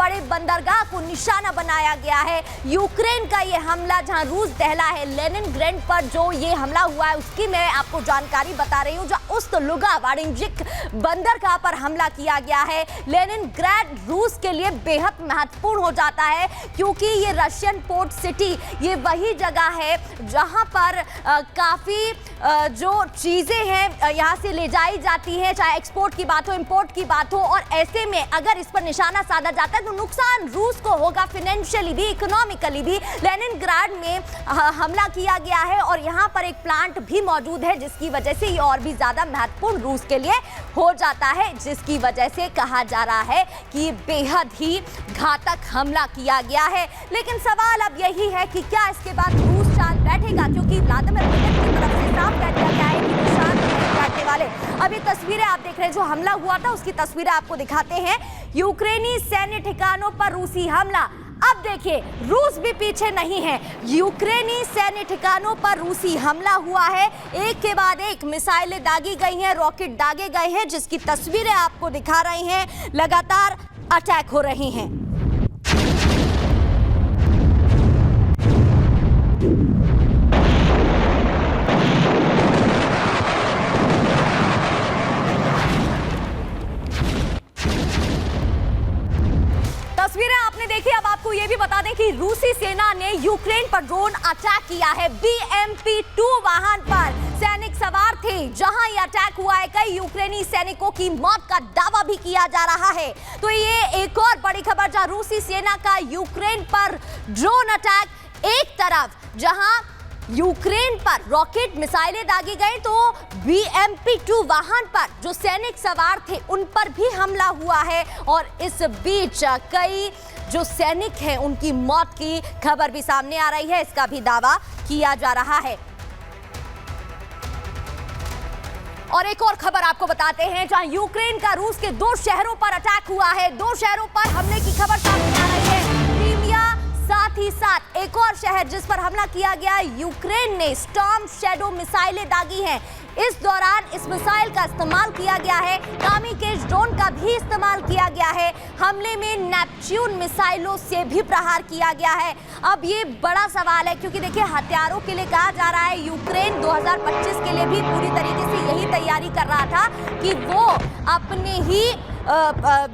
बड़े बंदरगाह को निशाना बनाया गया है। यूक्रेन का ये हमला जहां रूस दहला है, लेनिनग्राड पर जो ये हमला हुआ है उसकी मैं आपको जानकारी बता रही हूँ। जहां उस्त-लुगा वाणिज्यिक बंदरगाह पर हमला किया गया है। लेनिनग्राड रूस के लिए बेहद महत्वपूर्ण हो जाता है क्योंकि ये रशियन पोर्ट सिटी, ये वही जगह है जहां पर काफ़ी जो चीज़ें हैं यहाँ से ले जाई जाती हैं, चाहे एक्सपोर्ट की बात हो, इंपोर्ट की बात हो। और ऐसे में अगर इस पर निशाना साधा जाता है तो नुकसान रूस को होगा, फाइनेंशियली भी, इकोनॉमिकली भी। लेनिनग्राड में हमला किया गया है और यहाँ पर एक प्लांट भी मौजूद है जिसकी वजह से ये और भी ज़्यादा महत्वपूर्ण रूस के लिए हो जाता है, जिसकी वजह से कहा जा रहा है कि बेहद ही घातक हमला किया गया है। लेकिन सवाल अब यही है कि क्या इसके बाद रूस शांत बैठेगा, क्योंकि व्लादिमीर पुतिन की तरफ से साफ कह दिया गया है कि वो शांत नहीं बैठने वाले। अब ये तस्वीरें आप देख रहे हैं, जो हमला हुआ था उसकी तस्वीरें आपको दिखाते हैं। यूक्रेनी सैन्य ठिकानों पर रूसी हमला। अब देखिए, रूस भी पीछे नहीं है। यूक्रेनी सैन्य ठिकानों पर रूसी हमला हुआ है, एक के बाद एक मिसाइलें दागी गई हैं, रॉकेट दागे गए हैं, जिसकी तस्वीरें आपको दिखा रहे हैं। लगातार अटैक हो रहे हैं। तस्वीरें आपने देखी। अब आपको यह भी बता दें कि रूसी सेना ने यूक्रेन पर ड्रोन अटैक किया है। BMP-2 वाहन पर सैनिक सवार थे। जहां यह अटैक हुआ है, कई यूक्रेनी सैनिकों की मौत का दावा भी किया जा रहा है। तो ये एक और बड़ी खबर, जहां रूसी सेना का यूक्रेन पर ड्रोन अटैक, एक तरफ जहां यूक्रेन पर रॉकेट मिसाइलें दागी गई, तो BMP-2 वाहन पर जो सैनिक सवार थे उन पर भी हमला हुआ है। और इस बीच कई जो सैनिक हैं उनकी मौत की खबर भी सामने आ रही है, इसका भी दावा किया जा रहा है। और एक और खबर आपको बताते हैं, जहां यूक्रेन का रूस के 2 शहरों पर अटैक हुआ है। 2 शहरों पर हमले की खबर सामने आ रही है। क्रीमिया, साथ ही साथ एक और शहर जिस पर हमला किया गया, यूक्रेन ने स्टॉर्म शैडो मिसाइलें दागी हैं। इस दौरान इस मिसाइल का इस्तेमाल किया गया है, कामिकेज ड्रोन का भी इस्तेमाल किया गया है। हमले में नेपच्यून मिसाइलों से भी प्रहार किया गया है। अब ये बड़ा सवाल है, क्योंकि देखिए हथियारों के लिए कहा जा रहा है, यूक्रेन 2025 के लिए भी पूरी तरीके से यही तैयारी कर रहा था कि वो अपने ही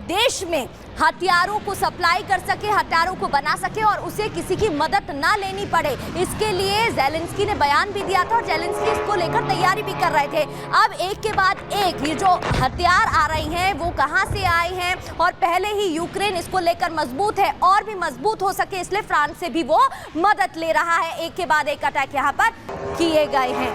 देश में हथियारों को सप्लाई कर सके, हथियारों को बना सके और उसे किसी की मदद ना लेनी पड़े। इसके लिए ज़ेलेंस्की ने बयान भी दिया था और ज़ेलेंस्की इसको लेकर तैयारी भी कर रहे थे। अब एक के बाद एक ये जो हथियार आ रही हैं वो कहां से आए हैं, और पहले ही यूक्रेन इसको लेकर मजबूत है, और भी मजबूत हो सके इसलिए फ्रांस से भी वो मदद ले रहा है। एक के बाद एक अटैक यहाँ पर किए गए हैं।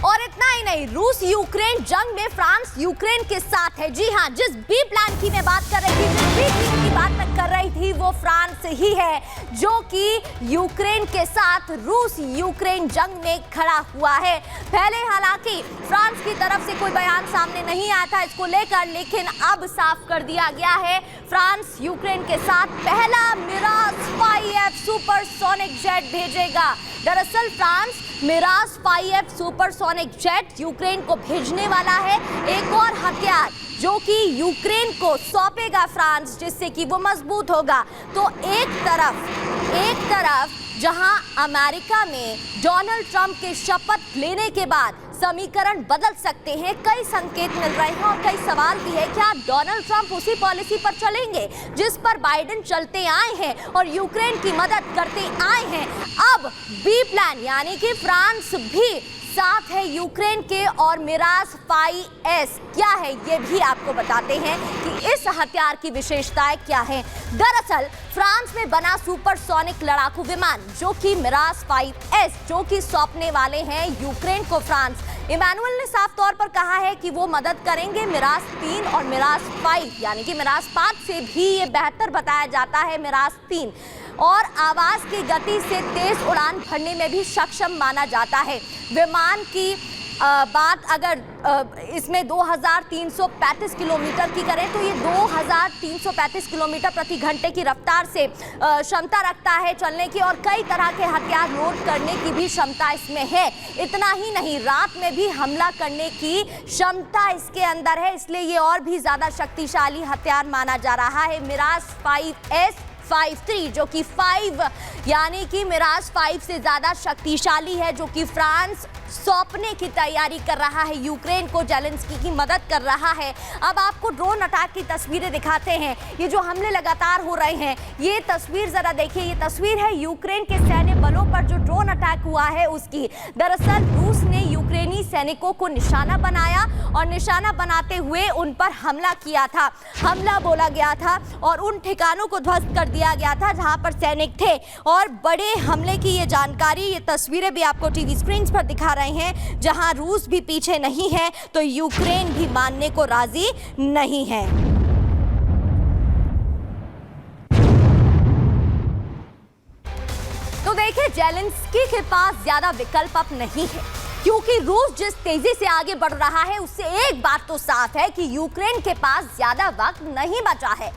और इतना ही नहीं, रूस यूक्रेन जंग में फ्रांस यूक्रेन के साथ है। जी हां, जिस बी प्लान की मैं बात कर रही थी, जिस बी टीम की बात मैं कर रही थी, वो फ्रांस ही है, जो कि यूक्रेन के साथ रूस यूक्रेन जंग में खड़ा हुआ है। पहले हालांकि फ्रांस की तरफ से कोई बयान सामने नहीं आया था इसको लेकर, लेकिन अब साफ कर दिया गया है, फ्रांस यूक्रेन के साथ पहला मिराज 5F सुपरसोनिक जेट भेजेगा। दरअसल France Mirage 5F supersonic jet Ukraine को भेजने वाला है, एक और हथियार जो कि यूक्रेन को सौंपेगा फ्रांस, जिससे कि वो मजबूत होगा। तो एक तरफ जहां अमेरिका में डोनाल्ड ट्रंप के शपथ लेने के बाद समीकरण बदल सकते हैं, कई संकेत मिल रहे हैं और कई सवाल भी है, क्या डोनाल्ड ट्रंप उसी पॉलिसी पर चलेंगे जिस पर बाइडेन चलते आए हैं और यूक्रेन की मदद करते आए हैं। अब बी प्लान यानी कि फ्रांस भी साथ है यूक्रेन के, और मिराज 5S क्या है ये भी आपको बताते हैं कि इस हथियार की विशेषताएं क्या है। दरअसल फ्रांस में बना सुपरसोनिक लड़ाकू विमान जो कि मिराज 5S जो कि सौंपने वाले हैं यूक्रेन को फ्रांस, इमैनुअल ने साफ तौर पर कहा है कि वो मदद करेंगे मिराज 3 और मिराज 5, यानी कि मिराज 5 से भी ये बेहतर बताया जाता है मिराज 3, और आवाज की गति से तेज उड़ान भरने में भी सक्षम माना जाता है। विमान की बात अगर इसमें 2335 किलोमीटर की करें तो ये 2335 किलोमीटर प्रति घंटे की रफ्तार से क्षमता रखता है चलने की, और कई तरह के हथियार लोड करने की भी क्षमता इसमें है। इतना ही नहीं, रात में भी हमला करने की क्षमता इसके अंदर है, इसलिए ये और भी ज्यादा शक्तिशाली हथियार माना जा रहा है। मिराज 5S53 जो कि 5 यानी कि मिराज 5 से ज्यादा शक्तिशाली है, जो कि फ्रांस सौंपने की तैयारी कर रहा है यूक्रेन को, जेलेंस्की की मदद कर रहा है। अब आपको ड्रोन अटैक की तस्वीरें दिखाते हैं। ये जो हमले लगातार हो रहे हैं, ये तस्वीर जरा देखिए। ये तस्वीर है यूक्रेन के सैन्य बलों पर जो ड्रोन अटैक हुआ है उसकी। दरअसल रूस ने यूक्रेनी सैनिकों को निशाना बनाया और निशाना बनाते हुए उन पर हमला किया था। हमला बोला गया था और उन ठिकानों को ध्वस्त कर दिया गया था जहां पर सैनिक थे। और बड़े हमले की ये जानकारी, ये तस्वीरें भी आपको टीवी स्क्रीन पर दिखा रहे हैं, जहां रूस भी पीछे नहीं है तो यूक्रेन भी मानने को राजी नहीं है। तो देखिए, जेलेंस्की के पास ज्यादा विकल्प अब नहीं है, क्योंकि रूस जिस तेजी से आगे बढ़ रहा है उससे एक बात तो साफ है कि यूक्रेन के पास ज्यादा वक्त नहीं बचा है।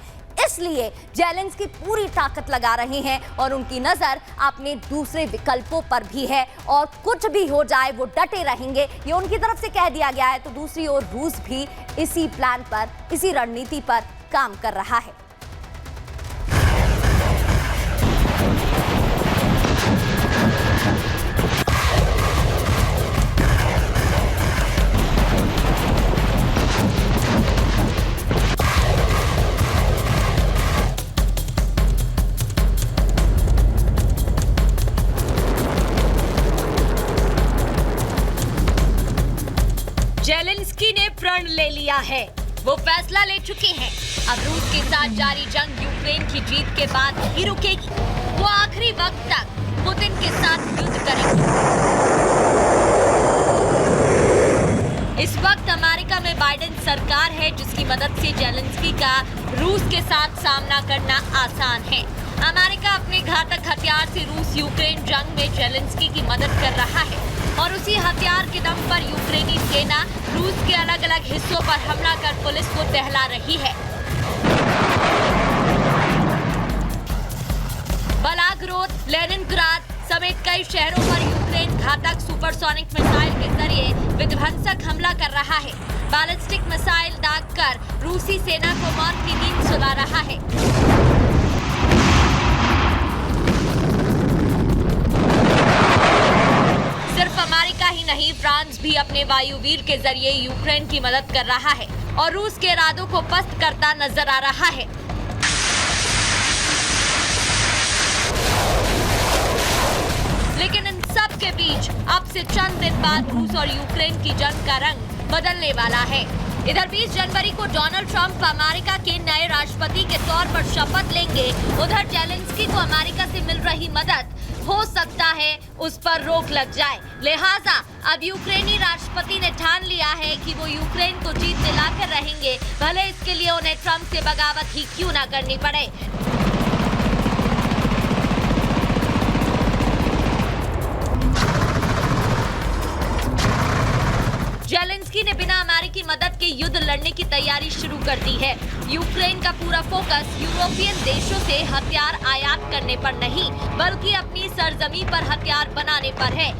इसलिए जेलेंस्की पूरी ताकत लगा रहे हैं और उनकी नजर अपने दूसरे विकल्पों पर भी है, और कुछ भी हो जाए वो डटे रहेंगे, ये उनकी तरफ से कह दिया गया है। तो दूसरी ओर रूस भी इसी प्लान पर, इसी रणनीति पर काम कर रहा है। जेलेंस्की ने प्रण ले लिया है, वो फैसला ले चुके हैं। अब रूस के साथ जारी जंग यूक्रेन की जीत के बाद ही रुकेगी। वो आखिरी वक्त तक पुतिन के साथ युद्ध करेंगे। इस वक्त अमेरिका में बाइडेन सरकार है, जिसकी मदद से जेलेंस्की का रूस के साथ सामना करना आसान है। अमेरिका अपने घातक हथियार से रूस यूक्रेन जंग में जेलेंस्की की मदद कर रहा है, और उसी हथियार के दम पर यूक्रेनी सेना रूस के अलग अलग हिस्सों पर हमला कर पुलिस को दहला रही है। बलागरोद, लेनिनग्राद समेत कई शहरों पर यूक्रेन घातक सुपरसोनिक मिसाइल के जरिए विध्वंसक हमला कर रहा है। बैलिस्टिक मिसाइल दागकर रूसी सेना को मौत की नींद सुला रहा है। सिर्फ अमेरिका ही नहीं, फ्रांस भी अपने वायुवीर के जरिए यूक्रेन की मदद कर रहा है और रूस के इरादों को पस्त करता नजर आ रहा है। लेकिन इन सब के बीच अब से चंद दिन बाद रूस और यूक्रेन की जंग का रंग बदलने वाला है। इधर 20 जनवरी को डोनाल्ड ट्रंप अमेरिका के नए राष्ट्रपति के तौर पर शपथ लेंगे। उधर जेलेंस्की को अमेरिका से मिल रही मदद हो सकता है उस पर रोक लग जाए। लिहाजा अब यूक्रेनी राष्ट्रपति ने ठान लिया है कि वो यूक्रेन को जीत दिलाकर रहेंगे, भले इसके लिए उन्हें ट्रंप से बगावत ही क्यों ना करनी पड़े। जेलेंस्की ने बिना अमेरिकी मदद के युद्ध लड़ने की तैयारी शुरू कर दी है। यूक्रेन का पूरा फोकस यूरोपियन देशों से हथियार आयात करने पर नहीं, बल्कि अपनी सरजमी पर हथियार बनाने पर है।